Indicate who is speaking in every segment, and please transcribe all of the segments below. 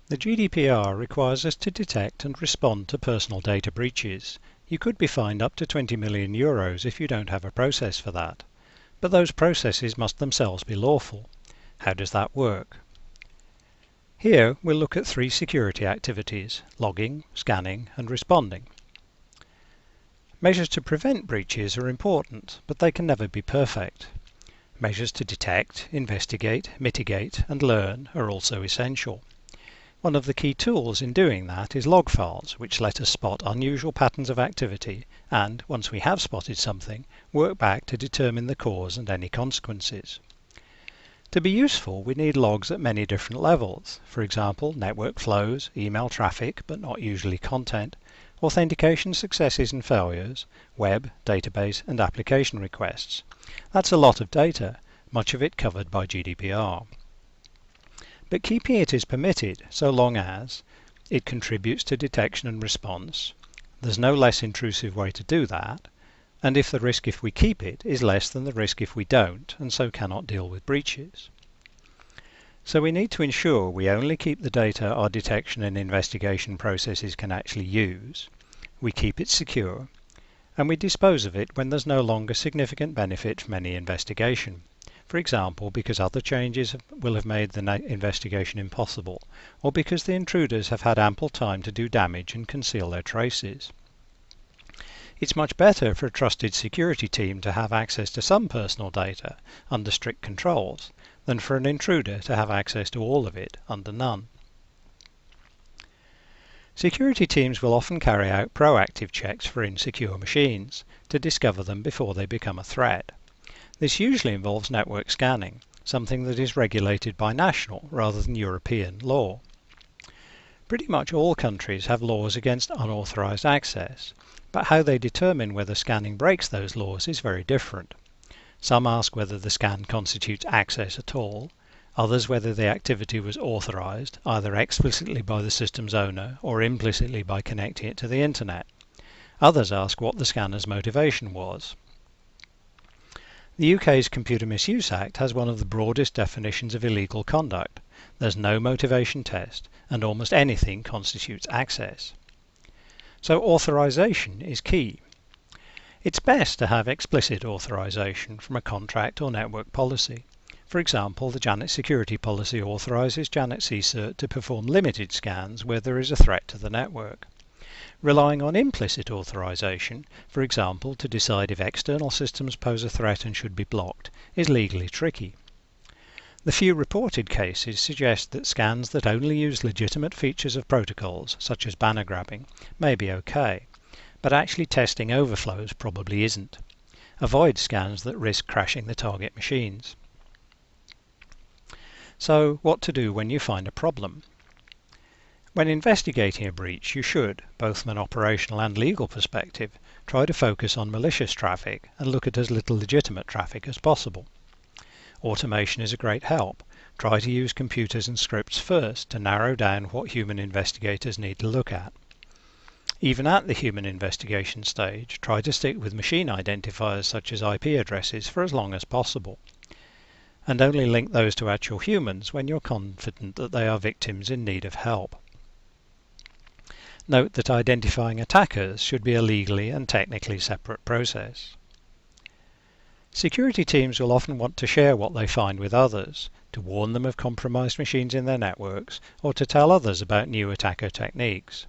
Speaker 1: The GDPR requires us to detect and respond to personal data breaches. You could be fined up to 20 million euros if you don't have a process for that. But those processes must themselves be lawful. How does that work? Here we'll look at three security activities: logging, scanning and responding. Measures to prevent breaches are important, but they can never be perfect. Measures to detect, investigate, mitigate and learn are also essential. One of the key tools in doing that is log files, which let us spot unusual patterns of activity and, once we have spotted something, work back to determine the cause and any consequences. To be useful, we need logs at many different levels, for example, network flows, email traffic, but not usually content, authentication successes and failures, web, database and application requests. That's a lot of data, much of it covered by GDPR. But keeping it is permitted so long as it contributes to detection and response, there's no less intrusive way to do that, and if the risk if we keep it is less than the risk if we don't, and so cannot deal with breaches. So we need to ensure we only keep the data our detection and investigation processes can actually use, we keep it secure, and we dispose of it when there's no longer significant benefit from any investigation. For example, because other changes will have made the investigation impossible, or because the intruders have had ample time to do damage and conceal their traces. It's much better for a trusted security team to have access to some personal data under strict controls than for an intruder to have access to all of it under none. Security teams will often carry out proactive checks for insecure machines to discover them before they become a threat. This usually involves network scanning, something that is regulated by national rather than European law. Pretty much all countries have laws against unauthorized access, but how they determine whether scanning breaks those laws is very different. Some ask whether the scan constitutes access at all, others whether the activity was authorized, either explicitly by the system's owner or implicitly by connecting it to the internet. Others ask what the scanner's motivation was. The UK's Computer Misuse Act has one of the broadest definitions of illegal conduct. There's no motivation test, and almost anything constitutes access. So authorization is key. It's best to have explicit authorization from a contract or network policy. For example, the Janet security policy authorizes Janet CSIRT to perform limited scans where there is a threat to the network. Relying on implicit authorization, for example to decide if external systems pose a threat and should be blocked, is legally tricky. The few reported cases suggest that scans that only use legitimate features of protocols, such as banner grabbing, may be okay, but actually testing overflows probably isn't. Avoid scans that risk crashing the target machines. So, what to do when you find a problem? When investigating a breach, you should, both from an operational and legal perspective, try to focus on malicious traffic and look at as little legitimate traffic as possible. Automation is a great help. Try to use computers and scripts first to narrow down what human investigators need to look at. Even at the human investigation stage, try to stick with machine identifiers such as IP addresses for as long as possible, and only link those to actual humans when you're confident that they are victims in need of help. Note that identifying attackers should be a legally and technically separate process. Security teams will often want to share what they find with others, to warn them of compromised machines in their networks, or to tell others about new attacker techniques.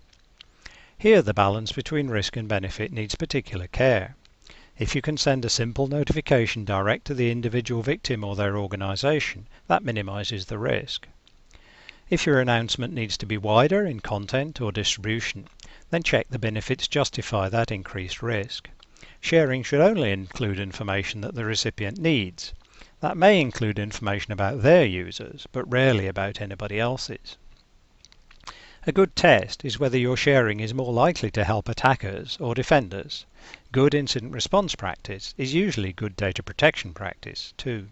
Speaker 1: Here the balance between risk and benefit needs particular care. If you can send a simple notification direct to the individual victim or their organization, that minimizes the risk. If your announcement needs to be wider in content or distribution, then check the benefits justify that increased risk. Sharing should only include information that the recipient needs. That may include information about their users, but rarely about anybody else's. A good test is whether your sharing is more likely to help attackers or defenders. Good incident response practice is usually good data protection practice too.